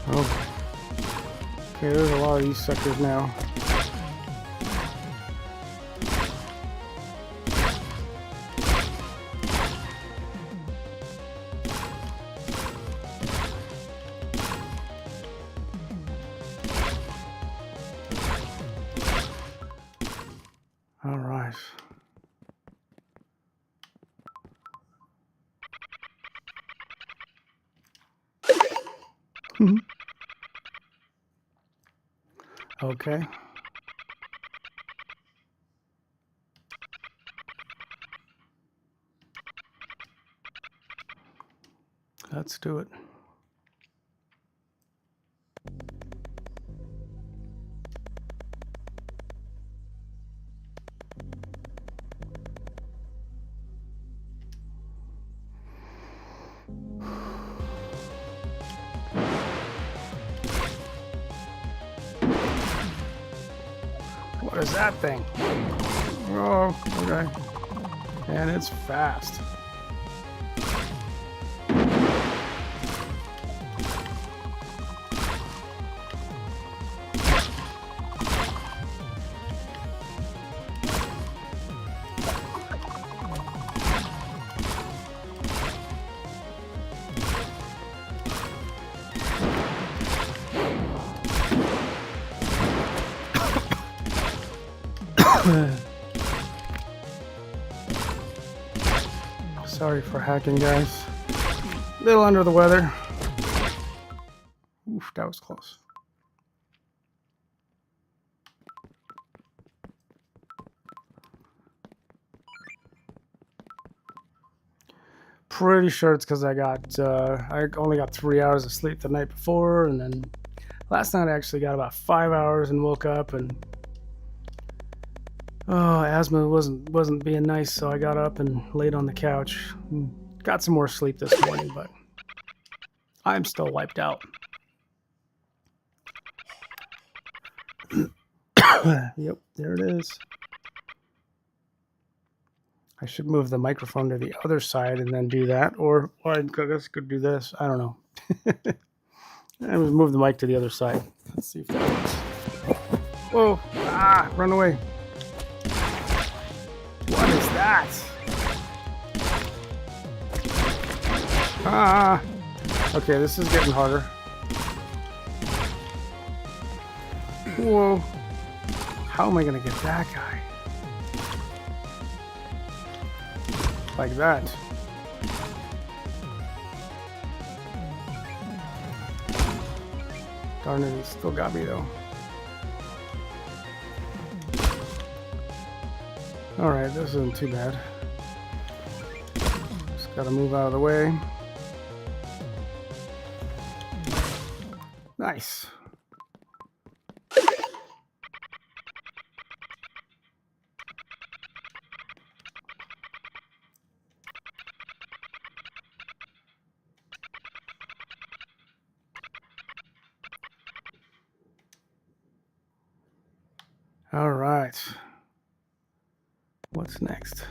Oh. Okay, there's a lot of these suckers now. All right. Okay. Let's do it. What is that thing? Oh, okay. And it's fast. Sorry for hacking, guys. A little under the weather. Oof, that was close. Pretty sure it's because I only got 3 hours of sleep the night before, and then last night I actually got about 5 hours and woke up, and asthma wasn't being nice, so I got up and laid on the couch. Got some more sleep this morning, but I'm still wiped out. Yep, there it is. I should move the microphone to the other side and then do that, or I guess could do this. I don't know. I will move the mic to the other side. Let's see if that works. Whoa! Ah! Run away! What is that? Ah! Okay, this is getting harder. Whoa! How am I gonna get that guy? Like that. Darn it, he still got me though. Alright, this isn't too bad. Just gotta move out of the way. Nice. All right. What's next?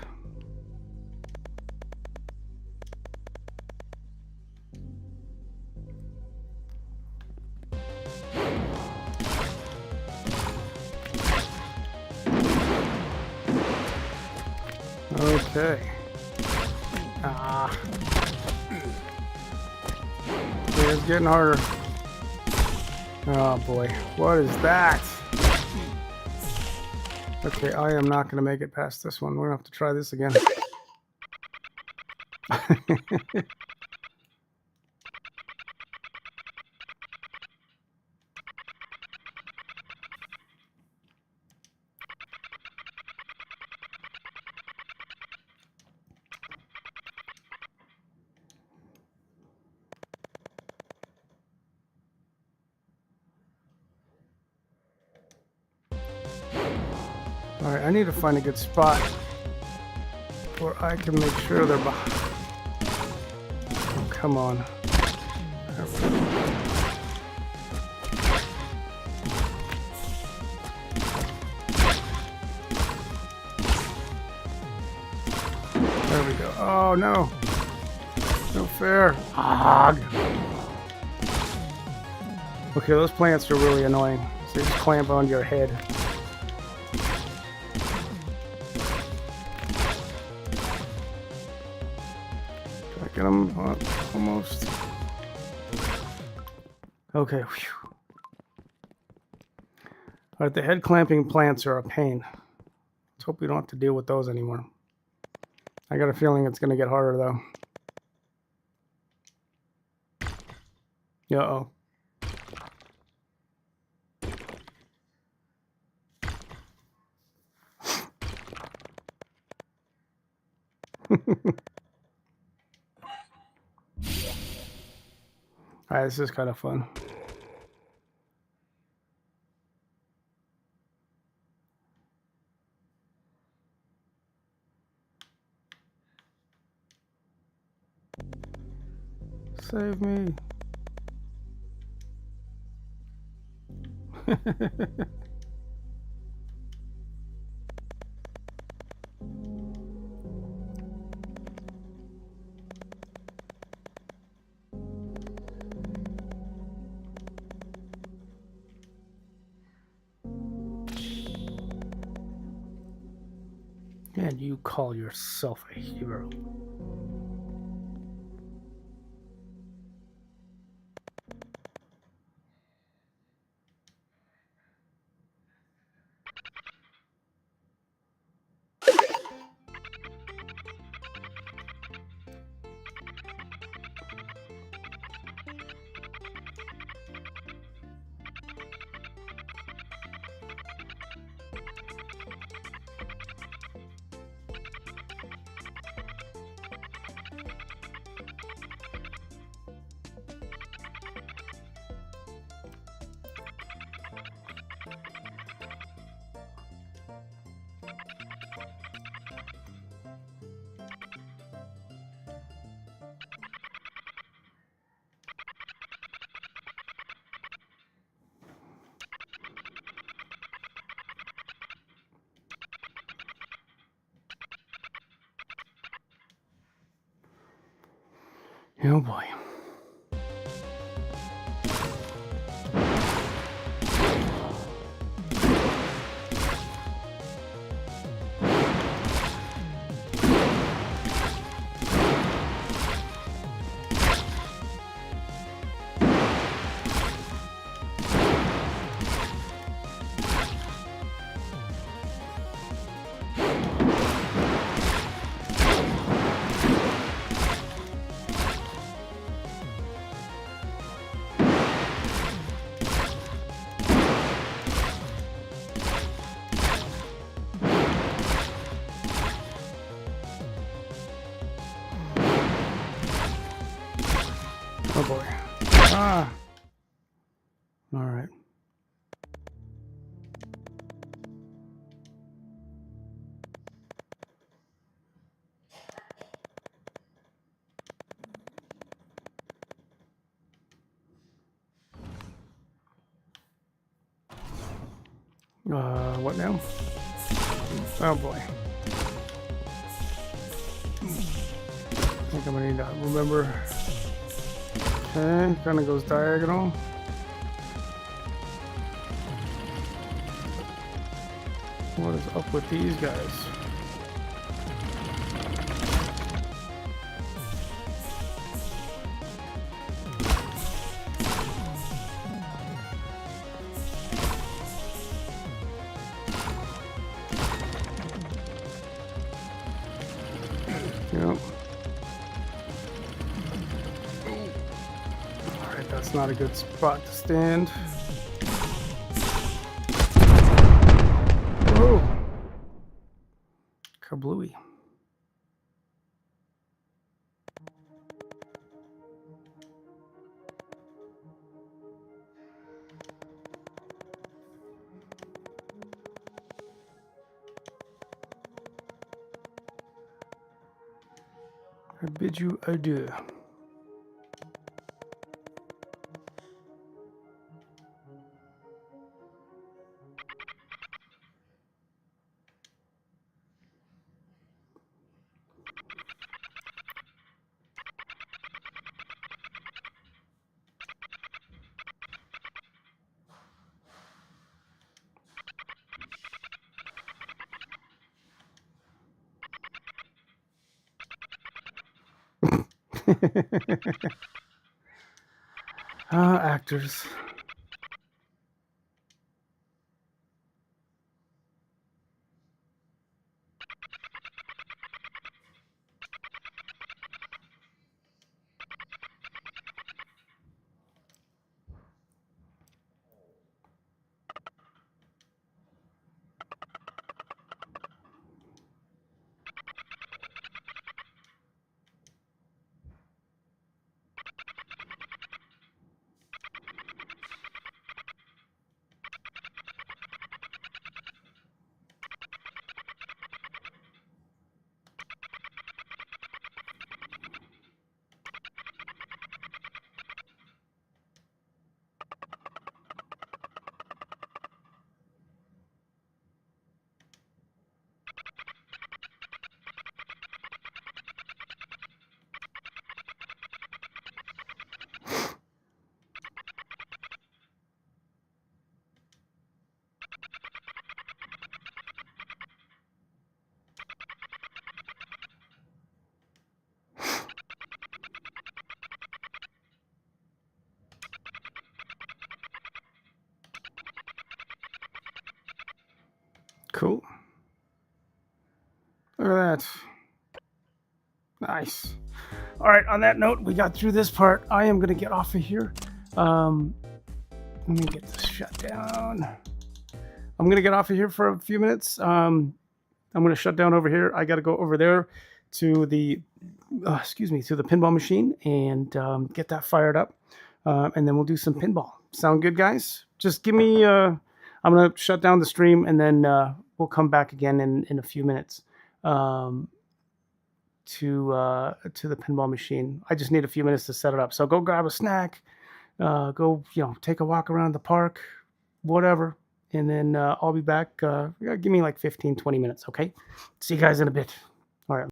Okay. Ah. Okay, it's getting harder. Oh boy. What is that? Okay, I am not going to make it past this one. We're going to have to try this again. Alright, I need to find a good spot where I can make sure they're behind. Oh, come on. There we go. There we go. Oh no. No fair. Ugh. Okay, those plants are really annoying. So they just clamp onto your head. Get them almost. Okay. Whew. All right, the head clamping plants are a pain. Let's hope we don't have to deal with those anymore. I got a feeling it's going to get harder though. Uh-oh. Alright, this is kind of fun. Save me. And you call yourself a hero. Oh boy. Oh boy. Ah. All right. What now? Oh boy. I think I'm gonna need to remember. Okay, kind of goes diagonal. What is up with these guys? Yep. Alright, that's not a good spot to stand. Whoa! Kablooey. I bid you adieu. Actors. Cool. Look at that. Nice. All right, on that note, we got through this part. I am going to get off of here. Let me get this shut down. I'm going to get off of here for a few minutes. I'm going to shut down over here. I got to go over there to the, to the pinball machine and get that fired up. And then we'll do some pinball. Sound good, guys? Just give me, I'm going to shut down the stream and then we'll come back again in a few minutes to the pinball machine. I just need a few minutes to set it up. So go grab a snack, go, take a walk around the park, whatever. And then I'll be back. Give me like 15, 20 minutes. Okay. See you guys in a bit.